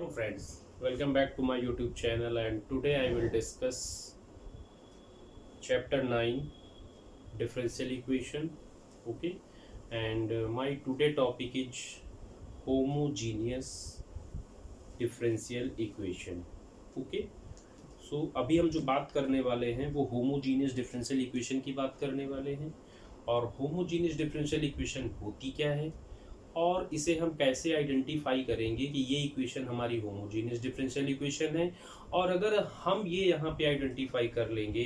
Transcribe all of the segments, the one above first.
Hello friends, welcome back to my YouTube channel and today I will discuss chapter 9 differential equation. Okay, and my today topic is homogeneous differential equation. Okay, so अभी हम जो बात करने वाले हैं वो homogeneous differential equation की बात करने वाले हैं। और होमोजीनियस डिफरेंशियल इक्वेशन होती क्या है और इसे हम कैसे आइडेंटिफाई करेंगे कि ये इक्वेशन हमारी होमोजीनियस डिफरेंशियल इक्वेशन है। और अगर हम ये यहाँ पे आइडेंटिफाई कर लेंगे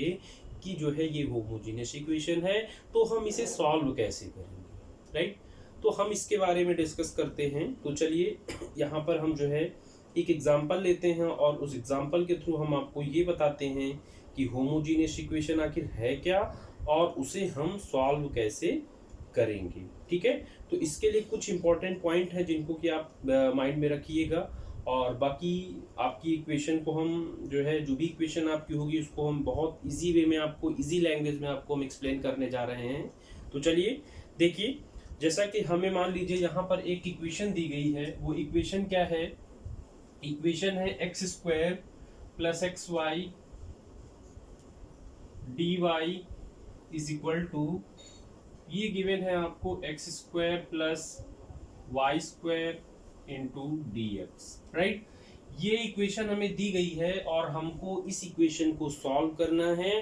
कि जो है ये होमोजीनियस इक्वेशन है तो हम इसे सॉल्व कैसे करेंगे, राइट। तो हम इसके बारे में डिस्कस करते हैं। तो चलिए यहाँ पर हम जो है एक एग्जाम्पल लेते हैं और उस एग्जाम्पल के थ्रू हम आपको ये बताते हैं कि होमोजीनियस इक्वेशन आखिर है क्या और उसे हम सॉल्व कैसे करेंगे। ठीक है, तो इसके लिए कुछ इंपॉर्टेंट पॉइंट है जिनको कि आप माइंड में रखिएगा। और बाकी आपकी इक्वेशन को हम जो है जो भी इक्वेशन आपकी होगी उसको हम बहुत इजी वे में आपको इजी लैंग्वेज में आपको हम एक्सप्लेन करने जा रहे हैं। तो चलिए देखिए, जैसा कि हमें मान लीजिए यहाँ पर एक इक्वेशन दी गई है। वो इक्वेशन क्या है? इक्वेशन है x square plus x y d y is equal to, ये गिवन है आपको x square plus y square into d x, right. ये इक्वेशन हमें दी गई है और हमको इस इक्वेशन को सॉल्व करना है।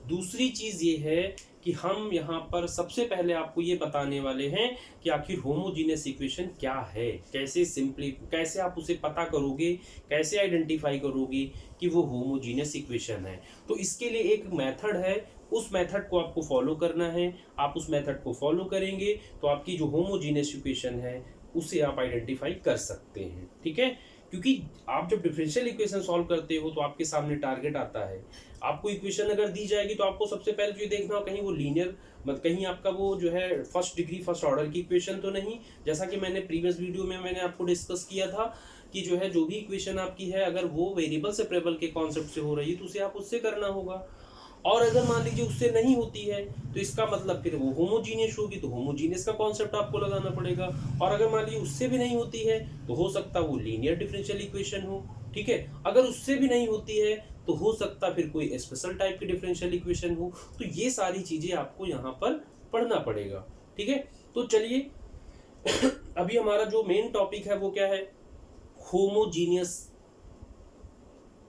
दूसरी चीज ये है कि हम यहाँ पर सबसे पहले आपको ये बताने वाले हैं कि आखिर होमोजीनियस इक्वेशन क्या है, कैसे आप उसे पता करोगे, कैसे आइडेंटिफाई करोगे कि वो होमोजीनियस इक्वेशन है। तो इसके लिए एक मेथड है, उस मेथड को आपको फॉलो करना है। आप उस मेथड को फॉलो करेंगे तो आपकी जो होमोजीनियस इक्वेशन है उसे आप आइडेंटिफाई कर सकते हैं। ठीक है, क्योंकि आप जब डिफरेंशियल इक्वेशन सॉल्व करते हो तो आपके सामने टारगेट आता है। आपको इक्वेशन अगर दी जाएगी तो आपको सबसे पहले जो देखना हो कहीं वो लीनियर कहीं आपका वो जो है फर्स्ट डिग्री फर्स्ट ऑर्डर की इक्वेशन तो नहीं। जैसा कि मैंने प्रीवियस वीडियो में मैंने आपको डिस्कस किया था कि जो है जो भी इक्वेशन आपकी है अगर वो वेरिएबल सेपरेबल के कॉन्सेप्ट से हो रही है तो उसे आप उससे करना होगा। और अगर मान लीजिए उससे नहीं होती है तो इसका मतलब फिर वो होमोजीनियस होगी, तो होमोजीनियस का कॉन्सेप्ट आपको लगाना पड़ेगा। और अगर मान लीजिए उससे भी नहीं होती है तो हो सकता है वो लीनियर डिफरेंशियल इक्वेशन हो। ठीक है, अगर उससे भी नहीं होती है तो हो सकता फिर कोई स्पेशल टाइप की डिफरेंशियल इक्वेशन हो। तो ये सारी चीजें आपको यहाँ पर पढ़ना पड़ेगा। ठीक है, तो चलिए अभी हमारा जो मेन टॉपिक है वो क्या है? Homogeneous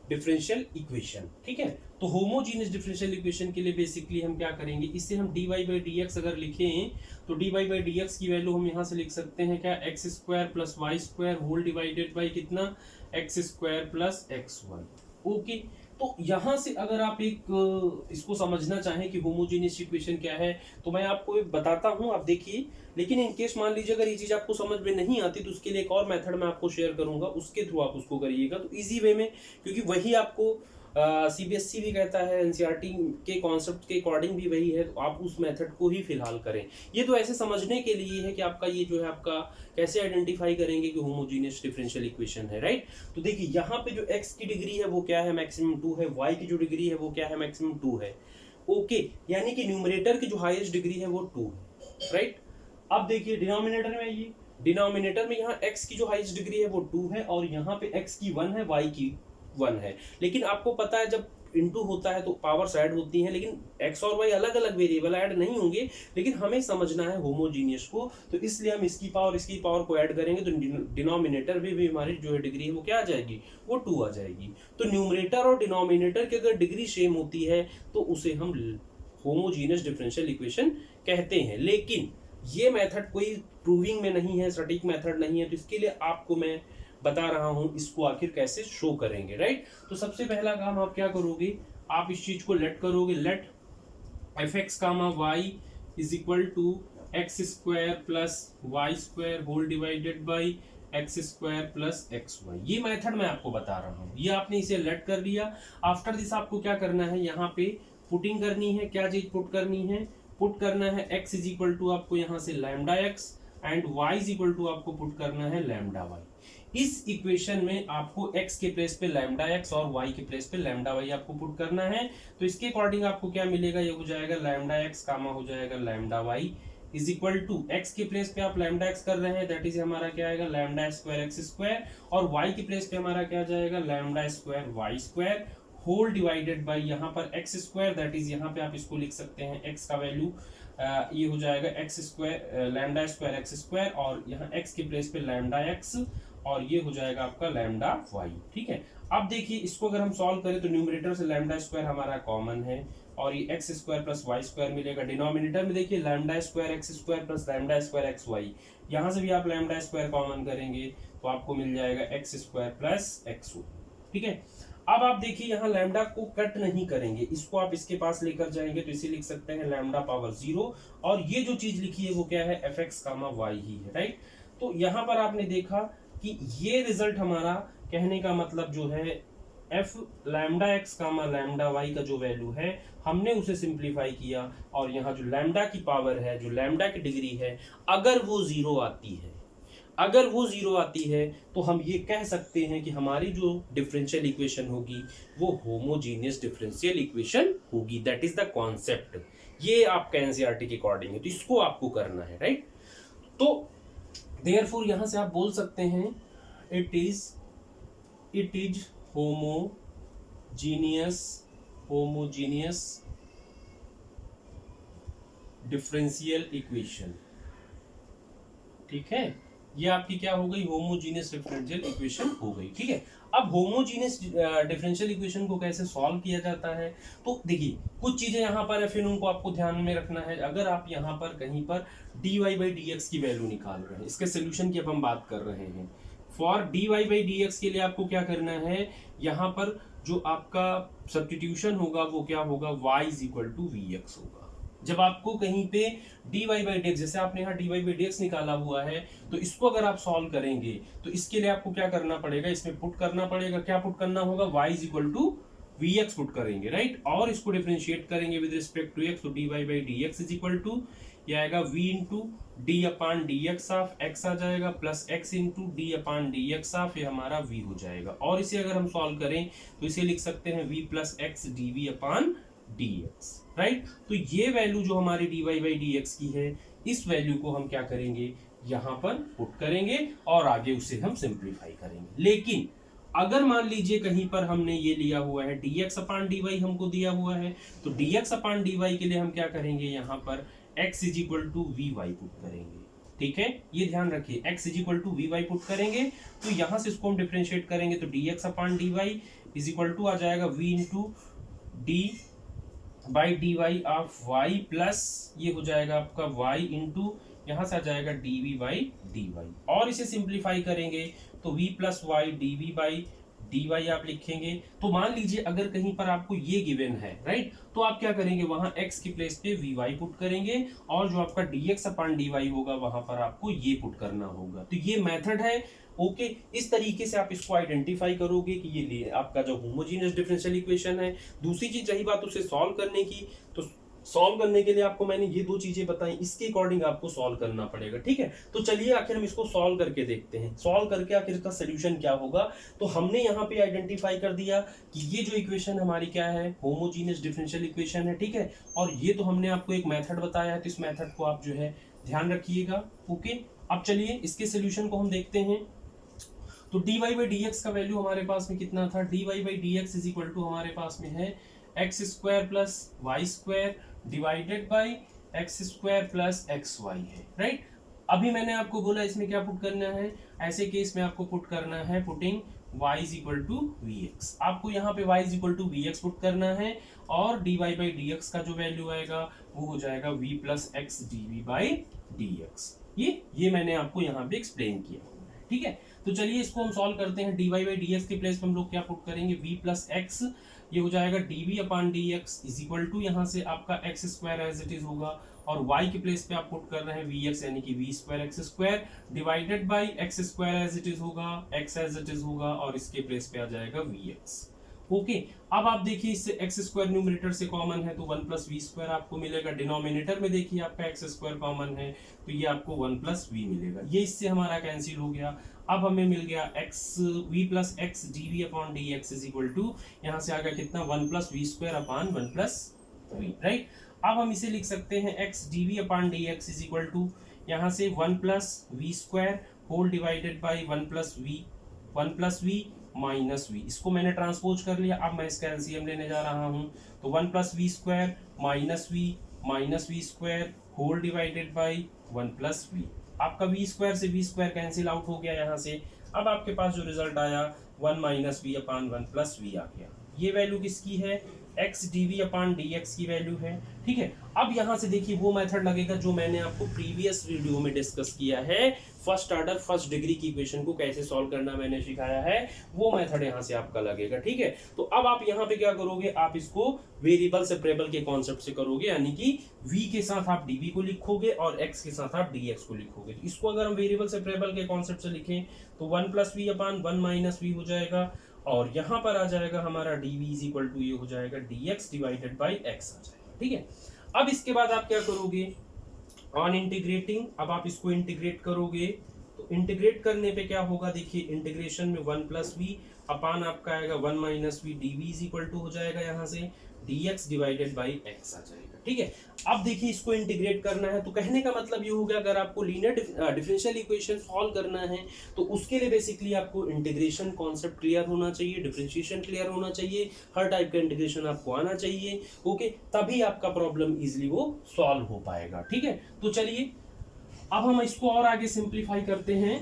differential equation. ठीक है, तो होमोजीनियस डिफरेंशियल इक्वेशन के लिए बेसिकली हम क्या करेंगे, इससे हम dy बाई डी एक्स अगर लिखें तो dy बाई डी एक्स की वैल्यू हम यहाँ से लिख सकते हैं क्या, x square plus y square whole divided by कितना, x square plus x y. Okay, तो यहाँ से अगर आप एक इसको समझना चाहें कि होमोजीनियस इक्वेशन क्या है तो मैं आपको एक बताता हूँ, आप देखिए। लेकिन इन केस मान लीजिए अगर ये चीज आपको समझ में नहीं आती तो उसके लिए एक और मेथड मैं आपको शेयर करूंगा, उसके थ्रू आप उसको करिएगा तो इजी वे में, क्योंकि वही आपको सीबीएसई भी कहता है, एनसीईआरटी के कॉन्सेप्ट के अकॉर्डिंग भी वही है, तो आप उस मेथड को ही फिलहाल करें। ये तो ऐसे समझने के लिए है कि आपका ये जो है आपका कैसे आइडेंटिफाई करेंगे कि होमोजीनियस डिफरेंशियल इक्वेशन है, राइट। तो देखिए यहाँ पे जो x की डिग्री है वो क्या है, मैक्सिमम 2 है। y की जो डिग्री है वो क्या है, मैक्सिमम 2 है। ओके, यानी कि न्यूमरेटर की जो हाईएस्ट डिग्री है वो 2 है, राइट। अब देखिए डिनोमिनेटर में आइए, डिनोमिनेटर में यहाँ x की जो हाईएस्ट डिग्री है वो 2 है और यहाँ पे x की 1 है, y की 1 है। लेकिन आपको पता है जब इनटू होता है तो पावर्स ऐड होती हैं, लेकिन x और y अलग अलग वेरिएबल ऐड नहीं होंगे। लेकिन हमें समझना है होमोजीनियस को, तो इसलिए हम इसकी पावर को ऐड करेंगे तो डिनोमिनेटर भी हमारी जो है डिग्री है वो क्या आ जाएगी, वो 2 आ जाएगी। तो न्यूमरेटर और डिनोमिनेटर की अगर डिग्री सेम होती है तो उसे हम होमोजीनियस डिफरेंशियल इक्वेशन कहते हैं। लेकिन ये मेथड कोई प्रूविंग में नहीं है, सटीक मेथड नहीं है, तो इसके लिए आपको मैं बता रहा हूं इसको आखिर कैसे शो करेंगे, राइट। तो सबसे पहला काम आप क्या करोगे, आप इस चीज को लेट करोगे, let f x comma y is equal to x square plus y square whole divided by x square plus x y. ये मेथड मैं आपको बता रहा हूँ, ये आपने इसे लेट कर लिया। आफ्टर दिस आपको क्या करना है, यहाँ पे पुटिंग करनी है। क्या चीज पुट करनी है, पुट करना है x इज इक्वल टू आपको यहाँ से lambda x and y is equal to आपको पुट करना है लैम्डा y। इस इक्वेशन में आपको x के प्लेस पे लैम्डा x और y के प्लेस पे लैम्डा y आपको पुट करना है। तो इसके अकॉर्डिंग आपको क्या मिलेगा, ये हो जाएगा लैम्डा x कामा हो जाएगा lambda y is equal to x के प्लेस पे आप लैम्डा एक्स कर रहे हैं, दैट इज हमारा क्या आएगा लैम्डा स्क्वायर एक्स स्क्वायर, और वाई के प्लेस पे हमारा क्या जाएगा lambda square y square whole divided by यहाँ पर एक्स स्क्वायर, दैट इज यहाँ पे आप इसको लिख सकते हैं एक्स का वैल्यू ये हो जाएगा x square lambda square x square, और यहाँ एक्स के प्लेस पे लैम्डा एक्स, और ये हो जाएगा आपका लैम्डा वाई। ठीक है, अब देखिए इसको अगर हम सॉल्व करें तो न्यूमरेटर से लैम्डा स्क्वायर हमारा कॉमन है, और ये x square plus y square मिलेगा। डिनोमिनेटर में देखिए lambda square x square plus lambda square x y, यहाँ से भी आप लैम्डा स्क्वायर कॉमन करेंगे तो आपको मिल जाएगा x square plus x y. ठीक है, अब आप देखिए यहाँ लैम्डा को कट नहीं करेंगे, इसको आप इसके पास लेकर जाएंगे तो इसे लिख सकते हैं लैम्डा पावर 0, और ये जो चीज लिखी है वो क्या है एफ एक्स कामा वाई ही है, राइट। तो यहाँ पर आपने देखा कि ये रिजल्ट हमारा कहने का मतलब जो है F lambda x comma lambda Y का जो वैल्यू है हमने उसे सिंप्लीफाई किया, और यहाँ जो लैम्डा की पावर है जो लैम्डा की डिग्री है अगर वो 0 आती है, अगर वो 0 आती है तो हम ये कह सकते हैं कि हमारी जो डिफरेंशियल इक्वेशन होगी वो होमोजीनियस डिफरेंशियल इक्वेशन होगी, दैट इज द कॉन्सेप्ट। ये आपका एनसीईआरटी के अकॉर्डिंग है, तो इसको आपको करना है, राइट। तो देयरफॉर यहां से आप बोल सकते हैं it is homogeneous differential equation. ठीक है, ये आपकी क्या हो गई होमोजीनियस डिफरेंशियल इक्वेशन हो गई। ठीक है, अब होमोजीनियस डिफरेंशियल इक्वेशन को कैसे सॉल्व किया जाता है, तो देखिए कुछ चीजें यहाँ पर है फिर उनको आपको ध्यान में रखना है। अगर आप यहाँ पर कहीं पर dy by dx की वैल्यू निकाल रहे हैं, इसके सोल्यूशन की अब हम बात कर रहे हैं, फॉर dy by dx के लिए आपको क्या करना है, यहाँ पर जो आपका सब्स्टिट्यूशन होगा वो क्या होगा y is equal to vx होगा। जब आपको कहीं पे dy by dx, जैसे आपने यहाँ dy by dx निकाला हुआ है तो इसको अगर आप सॉल्व करेंगे तो इसके लिए आपको क्या करना पड़ेगा, इसमें पुट करना पड़ेगा, क्या पुट करना होगा y is equal to vx put करेंगे, राइट। और इसको डिफरेंशिएट करेंगे विद रिस्पेक्ट टू x, तो dy by dx is equal to ये आएगा v into d upon d x of x आ जाएगा plus x into d upon d x of ये हमारा v हो जाएगा, और इसे अगर हम सॉल्व करें तो इसे लिख सकते हैं v plus x d V upon d x, right. तो ये वैल्यू जो हमारी dy by dx की है इस वैल्यू को हम क्या करेंगे यहाँ पर पुट करेंगे और आगे उसे हम सिंप्लीफाई करेंगे। लेकिन अगर मान लीजिए कहीं पर हमने ये लिया हुआ है dx अपान dy हमको दिया हुआ है, तो dx अपान dy के लिए हम क्या करेंगे यहाँ पर x is equal to v y put करेंगे। ठीक है, ये ध्यान रखिए x is equal to v y put करेंगे तो यहाँ से इसको हम डिफरेंशिएट करेंगे तो dx upon dy is equal to आ जाएगा v into d by d y of y plus ये हो जाएगा आपका y इंटू यहाँ से आ जाएगा d v by d y, और इसे सिंप्लीफाई करेंगे तो v plus y d v by d y आप लिखेंगे। तो मान लीजिए अगर कहीं पर आपको ये गिवन है, राइट, तो आप क्या करेंगे वहां x की प्लेस पे वी वाई पुट करेंगे, और जो आपका dx अपान डी वाई होगा वहां पर आपको ये पुट करना होगा। तो ये मेथड है, ओके। इस तरीके से आप इसको आइडेंटिफाई करोगे कि ये लिए आपका जो होमोजीनियस डिफरेंशियल इक्वेशन है। दूसरी चीज रही बात उसे सॉल्व करने की, तो सॉल्व करने के लिए आपको मैंने ये दो चीजें बताई, इसके अकॉर्डिंग आपको सॉल्व करना पड़ेगा। ठीक है, तो चलिए आखिर हम इसको सॉल्व करके देखते हैं, सॉल्व करके आखिर इसका सोल्यूशन क्या होगा। तो हमने यहाँ पे आइडेंटिफाई कर दिया कि ये जो इक्वेशन हमारी क्या है होमोजीनियस डिफरेंशियल इक्वेशन है, ठीक है। और ये तो हमने आपको एक मेथड बताया है, तो इस मेथड को आप जो है ध्यान रखिएगा, ओके। अब चलिए इसके सोल्यूशन को हम देखते हैं। तो dy by dx का वैल्यू हमारे पास में कितना था, dy by dx is equal to हमारे पास में है x square plus y square divided by x square plus x y है, राइट। अभी मैंने आपको बोला इसमें क्या पुट करना है, ऐसे केस में आपको पुट करना है putting y is equal to v x. आपको यहाँ पे y is equal to v x put करना है, और dy बाई डी एक्स का जो वैल्यू आएगा वो हो जाएगा v plus x d v by d x. ये मैंने आपको यहाँ पे एक्सप्लेन किया, ठीक है। तो चलिए इसको हम सॉल्व करते हैं। dy बाई डी एक्स के प्लेस पे हम लोग क्या पुट करेंगे, v प्लस एक्स, ये हो जाएगा dv upon dx is equal to यहाँ से आपका x square as it is होगा, और y के प्लेस पे आप पुट कर रहे हैं vx यानी कि v square x square divided by x square as it is होगा, x एज इट इज होगा, और इसके प्लेस पे आ जाएगा vx, ओके। अब आप देखिए इससे एक्स स्क्वायर न्यूमरेटर से कॉमन है तो 1 प्लस वी स्क्वायर आपको मिलेगा। डिनोमिनेटर में देखिए आपका एक्स स्क्वायर कॉमन है तो ये आपको 1 प्लस वी मिलेगा, ये इससे हमारा कैंसिल हो गया। अब हमें मिल गया x v plus x d v upon d x is equal to यहाँ से आ गया कितना 1 plus v square upon 1 plus v, right. अब हम इसे लिख सकते हैं x dv upon dx is equal to यहाँ से 1 plus v square whole divided by 1 plus v minus v. इसको मैंने ट्रांसपोज कर लिया, अब मैं इसका एलसीएम लेने जा रहा हूँ। तो 1 plus v square minus v square whole divided by 1 plus v. आपका वी स्क्वायर से वी स्क्वायर कैंसिल आउट हो गया यहाँ से। अब आपके पास जो रिजल्ट आया 1 minus v upon 1 plus v आ गया। ये वैल्यू किसकी है? x dv अपान dx की वैल्यू है। ठीक है, अब यहाँ से देखिए वो मेथड लगेगा जो मैंने आपको प्रीवियस वीडियो में डिस्कस किया है। फर्स्ट ऑर्डर फर्स्ट डिग्री की इक्वेशन को कैसे सॉल्व करना मैंने सिखाया है, वो मेथड यहाँ से आपका लगेगा। ठीक है, तो अब आप यहाँ पे क्या करोगे, आप इसको वेरिएबल सेपरेबल के कॉन्सेप्ट से करोगे, यानी कि v के साथ आप dv को लिखोगे और x के साथ आप dx को लिखोगे। इसको अगर हम वेरिएबल सेपरेबल के कॉन्सेप्ट से लिखें तो 1 plus v upon 1 minus v हो जाएगा, और यहाँ पर आ जाएगा हमारा dv इज इक्वल टू ये हो जाएगा dx डिवाइडेड बाई x आ जाएगा। ठीक है, अब इसके बाद आप क्या करोगे, ऑन इंटीग्रेटिंग, अब आप इसको इंटीग्रेट करोगे तो इंटीग्रेट करने पे क्या होगा, देखिए इंटीग्रेशन में 1 प्लस वी अपान आपका आएगा 1 minus v dv is equal to हो जाएगा यहाँ से dx डिवाइडेड बाई x आ जाएगा। ठीक है, अब देखिए इसको इंटीग्रेट करना है, तो कहने का मतलब ये हो गया अगर आपको लीनियर डिफरेंशियल इक्वेशन सॉल्व करना है तो उसके लिए बेसिकली आपको इंटीग्रेशन कॉन्सेप्ट क्लियर होना चाहिए, डिफरेंशिएशन क्लियर होना चाहिए, हर टाइप का इंटीग्रेशन आपको आना चाहिए। ओके, तभी आपका प्रॉब्लम इजिली वो सॉल्व हो पाएगा। ठीक है, तो चलिए अब हम इसको और आगे सिंप्लीफाई करते हैं।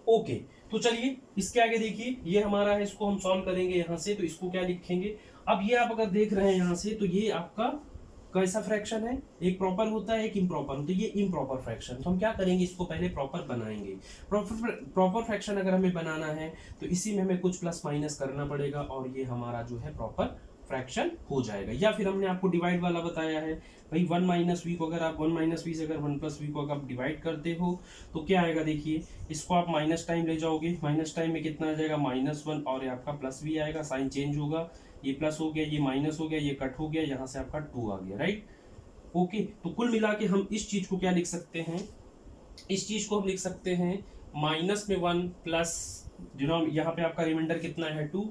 ओके, तो चलिए इसके आगे देखिए ये हमारा है, इसको हम सॉल्व करेंगे यहाँ से। तो इसको क्या लिखेंगे, अब ये आप अगर देख रहे हैं यहाँ से, तो ये आपका कैसा फ्रैक्शन है, एक प्रॉपर होता है एक इम्प्रॉपर होता है, ये इम्प्रॉपर फ्रैक्शन। तो हम क्या करेंगे, इसको पहले प्रॉपर बनाएंगे। प्रॉपर फ्रैक्शन अगर हमें बनाना है तो इसी में हमें कुछ प्लस माइनस करना पड़ेगा और ये हमारा जो है प्रॉपर फ्रैक्शन हो जाएगा। या फिर हमने आपको डिवाइड वाला बताया है भाई 1 माइनस वी को अगर आप 1 माइनस वी से अगर 1 प्लस वी को अगर आप डिवाइड करते हो तो क्या आएगा, देखिए इसको आप माइनस टाइम ले जाओगे, माइनस टाइम में कितना आ जाएगा -1 और ये आपका प्लस वी आएगा, साइन चेंज होगा, ये प्लस हो गया, ये माइनस हो गया, ये कट हो गया, यहाँ से आपका 2 आ गया, राइट। ओके, तो कुल मिला के हम इस चीज को क्या लिख सकते हैं, इस चीज को हम लिख सकते हैं माइनस में 1 प्लस यहाँ पे आपका रिमाइंडर कितना है 2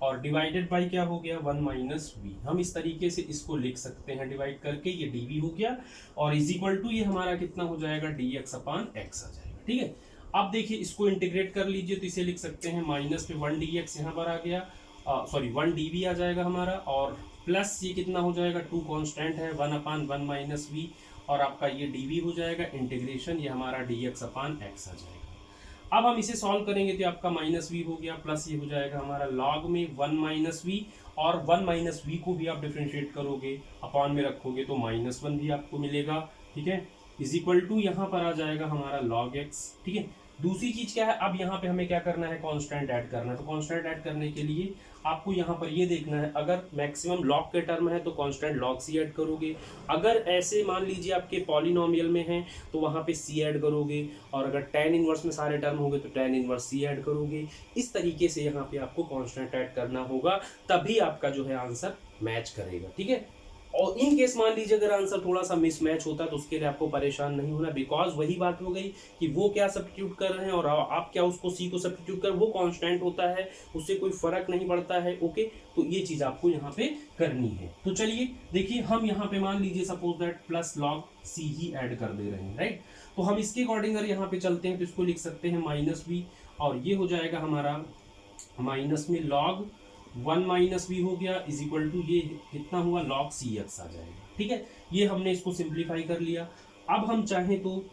और डिवाइडेड बाय क्या हो गया 1 माइनस वी। हम इस तरीके से इसको लिख सकते हैं डिवाइड करके, ये dv हो गया और इज इक्वल टू ये हमारा कितना हो जाएगा dx अपान x आ जाएगा। ठीक है, अब देखिए इसको इंटीग्रेट कर लीजिए तो इसे लिख सकते हैं माइनस में 1 dx यहाँ पर आ गया, सॉरी 1 dv आ जाएगा हमारा, और प्लस ये कितना हो जाएगा 2 कांस्टेंट है 1 अपान 1 माइनस वी, और आपका ये dv हो जाएगा इंटीग्रेशन, ये हमारा dx अपान x आ जाएगा। अब हम इसे सॉल्व करेंगे तो आपका माइनस वी हो गया, प्लस ये हो जाएगा हमारा लॉग में 1 माइनस वी, और 1 माइनस वी को भी आप डिफरेंशिएट करोगे अपॉन में रखोगे तो -1 भी आपको मिलेगा। ठीक है, इज इक्वल टू यहाँ पर आ जाएगा हमारा log x। ठीक है, दूसरी चीज क्या है, अब यहाँ पे हमें क्या करना है, कांस्टेंट ऐड करना है। तो कांस्टेंट ऐड करने के लिए आपको यहाँ पर ये देखना है, अगर मैक्सिमम log के टर्म है तो कांस्टेंट log c ऐड करोगे, अगर ऐसे मान लीजिए आपके पॉलिनोमियल में है तो वहाँ पे c ऐड करोगे, और अगर tan इनवर्स में सारे टर्म होंगे तो tan इनवर्स c ऐड करोगे। इस तरीके से यहाँ पे आपको कांस्टेंट ऐड करना होगा, तभी आपका जो है आंसर मैच करेगा। ठीक है, और इन केस मान लीजिए अगर आंसर थोड़ा सा मिसमैच होता है तो उसके लिए आपको परेशान नहीं होना, बिकॉज वही बात हो गई कि वो क्या सब्स्टिट्यूट कर रहे हैं और आप क्या उसको सी को सब्स्टिट्यूट कर, वो कांस्टेंट होता है, उससे कोई फर्क नहीं पड़ता है। ओके, तो ये चीज आपको यहाँ पे करनी है। तो चलिए देखिए हम यहाँ पे मान लीजिए suppose that plus log c he add कर दे रहे हैं, राइट। तो हम इसके अकॉर्डिंग अगर यहाँ पे चलते हैं तो इसको लिख सकते हैं माइनस वी, और ये हो जाएगा हमारा माइनस में log 1 माइनस वी हो गया इज इक्वल टू ये कितना हुआ log cx आ जाएगा। ठीक है, ये हमने इसको सिंप्लीफाई कर लिया। अब हम चाहें तो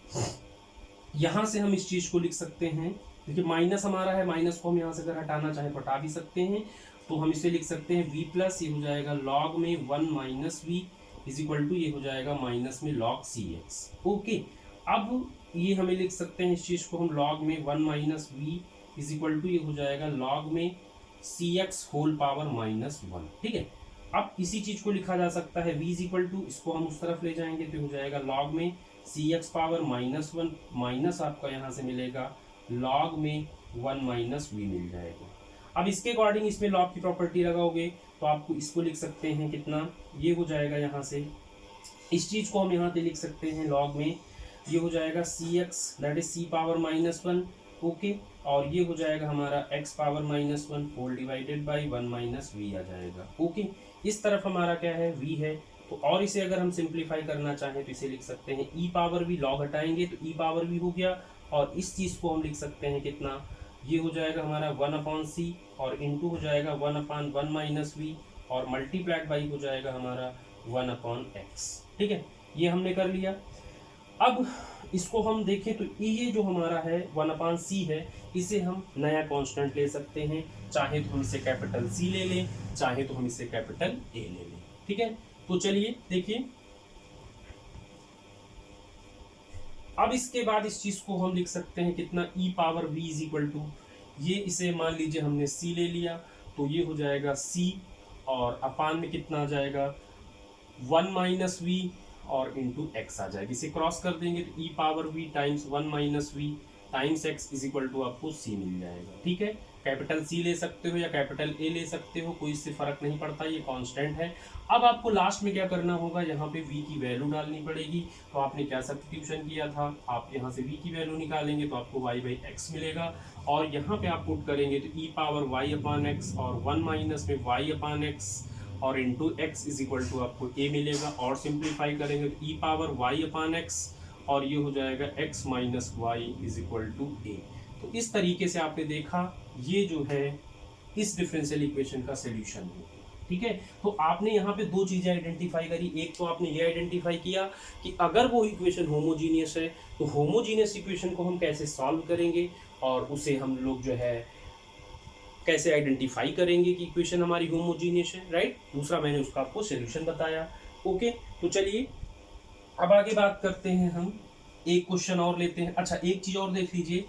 यहाँ से हम इस चीज को लिख सकते हैं, देखिए माइनस हमारा है, माइनस को हम यहाँ से अगर हटाना चाहें तो हटा भी सकते हैं, तो हम इसे लिख सकते हैं v प्लस ये हो जाएगा log में 1 minus v is equal to ये हो जाएगा माइनस में log cx। ओके, अब ये हमें लिख सकते हैं इस चीज को हम log में 1 minus v is equal to ये हो जाएगा log में cx होल पावर -1। ठीक है, अब इसी चीज को लिखा जा सकता है v इज इक्वल टू, इसको हम उस तरफ ले जाएंगे तो हो जाएगा log में cx पावर -1 माइनस आपका यहाँ से मिलेगा log में 1 माइनस वी मिल जाएगा। अब इसके अकॉर्डिंग इसमें log की प्रॉपर्टी लगाओगे तो आपको इसको लिख सकते हैं कितना, ये हो जाएगा यहाँ से, इस चीज को हम यहाँ पे लिख सकते हैं log में ये हो जाएगा c x that is c power -1, okay, और ये हो जाएगा हमारा x power -1 whole divided by 1 minus v आ जाएगा, ओके। इस तरफ हमारा क्या है, v है, तो और इसे अगर हम सिंप्लीफाई करना चाहें तो इसे लिख सकते हैं e पावर v, लॉग हटाएंगे तो e पावर v हो गया, और इस चीज़ को हम लिख सकते हैं कितना, ये हो जाएगा हमारा 1/c और इनटू हो जाएगा 1/1 माइनस वी और मल्टीप्लाइड बाई हो जाएगा हमारा 1/x, ठीक है, ये हमने कर लिया। अब इसको हम देखें तो ये जो हमारा है 1/c है, इसे हम नया कांस्टेंट ले सकते हैं, चाहे तो हम इसे कैपिटल C ले लें, चाहे तो हम इसे कैपिटल A ले लें, ठीक है। तो चलिए देखिए, अब इसके बाद इस चीज को हम लिख सकते हैं कितना, e power v is equal to, ये इसे मान लीजिए हमने c ले लिया, तो ये हो जाएगा c और अपान में कितना आ जाएगा 1 माइनस वी और इंटू एक्स आ जाएगी, इसे क्रॉस कर देंगे तो e power v times 1 minus v times x is equal to आपको c मिल जाएगा, ठीक है। कैपिटल C ले सकते हो या कैपिटल A ले सकते हो, कोई इससे फर्क नहीं पड़ता, ये कांस्टेंट है। अब आपको लास्ट में क्या करना होगा, यहाँ पे v की वैल्यू डालनी पड़ेगी, तो आपने क्या सब्स्टिट्यूशन किया था, आप यहाँ से v की वैल्यू निकालेंगे तो आपको y बाई एक्स मिलेगा, और यहाँ पे आप पुट करेंगे तो e power y upon x और 1 माइनस में y अपान एक्स और into x is equal to आपको a मिलेगा, और सिंप्लीफाई करेंगे तो e power y upon x और ये हो जाएगा x minus y is equal to a। तो इस तरीके से आपने देखा, ये जो है इस डिफरेंशियल इक्वेशन का सॉल्यूशन है, ठीक है। तो आपने यहाँ पे दो चीजें आइडेंटिफाई करी, एक तो आपने ये आइडेंटिफाई किया कि अगर वो इक्वेशन होमोजीनियस है तो होमोजीनियस इक्वेशन को हम कैसे सॉल्व करेंगे, और उसे हम लोग जो है कैसे आइडेंटिफाई करेंगे कि इक्वेशन हमारी होमोजीनियस है, राइट। दूसरा मैंने उसका आपको सॉल्यूशन बताया, ओके। तो चलिए अब आगे बात करते हैं, हम एक क्वेश्चन और लेते हैं। अच्छा, एक चीज और देख लीजिए,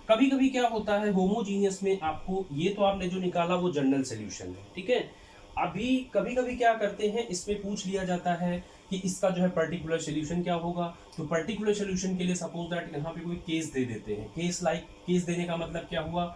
कभी कभी क्या होता है होमोजीनियस में, आपको ये तो आपने जो निकाला वो जनरल सॉल्यूशन है, ठीक है। अभी कभी कभी क्या करते हैं, इसमें पूछ लिया जाता है कि इसका जो है पर्टिकुलर सॉल्यूशन क्या होगा, तो पर्टिकुलर सॉल्यूशन के लिए सपोज दैट यहाँ पे कोई केस दे देते हैं, केस लाइक, केस देने का मतलब क्या हुआ,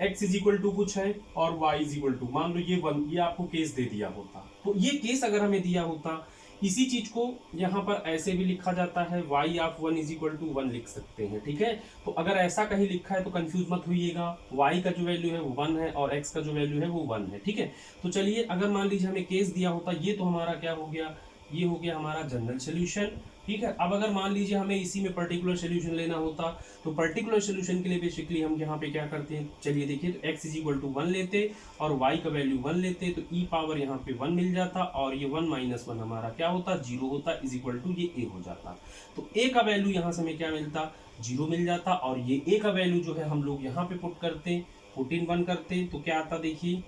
x इज इक्वल टू कुछ है और y इज इक्वल टू, मान लो ये 1, ये आपको केस दे दिया होता, तो ये केस अगर हमें दिया होता, इसी चीज को यहाँ पर ऐसे भी लिखा जाता है, y of 1 is equal to 1 लिख सकते हैं, ठीक है। तो अगर ऐसा कहीं लिखा है तो कंफ्यूज मत होइएगा, y का जो वैल्यू है वो 1 है और x का जो वैल्यू है वो 1 है, ठीक है। तो चलिए, अगर मान लीजिए हमें केस दिया होता, ये तो हमारा क्या हो गया, ये हो गया हमारा जनरल सॉल्यूशन, ठीक है। अब अगर मान लीजिए हमें इसी में पर्टिकुलर सॉल्यूशन लेना होता, तो पर्टिकुलर सॉल्यूशन के लिए बेसिकली हम यहाँ पे क्या करते हैं, चलिए देखिए, तो x इज इक्वल टू 1 लेते और y का वैल्यू 1 लेते, तो e पावर यहाँ पे 1 मिल जाता, और ये 1 माइनस 1 हमारा क्या होता, 0 होता, इज इक्वल टू ये a हो जाता। तो a का वैल्यू यहाँ से हमें क्या मिलता, 0 मिल जाता, और ये a का वैल्यू जो है हम लोग यहाँ पे पुट करते, पुट इन 1 करते, तो क्या आता, देखिए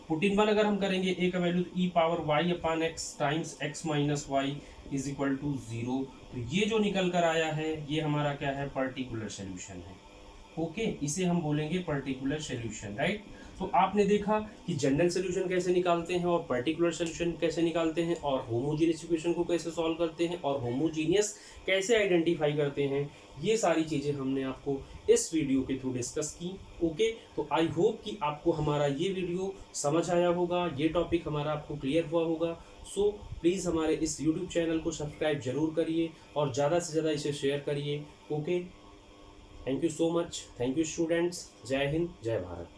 पुट इन 1 अगर हम करेंगे, a का value e power y upon x times x minus y is equal to 0, तो ये जो निकल कर आया है ये हमारा क्या है, पर्टिकुलर सॉल्यूशन है, ओके। इसे हम बोलेंगे पर्टिकुलर सॉल्यूशन, राइट। तो आपने देखा कि जनरल सॉल्यूशन कैसे निकालते हैं और पर्टिकुलर सॉल्यूशन कैसे निकालते हैं, और होमोजीनियस इक्वेशन को कैसे सॉल्व करते हैं, और होमोजीनियस कैसे आइडेंटिफाई करते हैं, ये सारी चीज़ें हमने आपको इस वीडियो के थ्रू डिस्कस की, ओके। तो आई होप कि आपको हमारा ये वीडियो समझ आया होगा, ये टॉपिक हमारा आपको क्लियर हुआ होगा। सो प्लीज़ हमारे इस यूट्यूब चैनल को सब्सक्राइब जरूर करिए और ज़्यादा से ज़्यादा इसे शेयर करिए, okay. Thank you so much, thank you students, जय हिंद, जय भारत।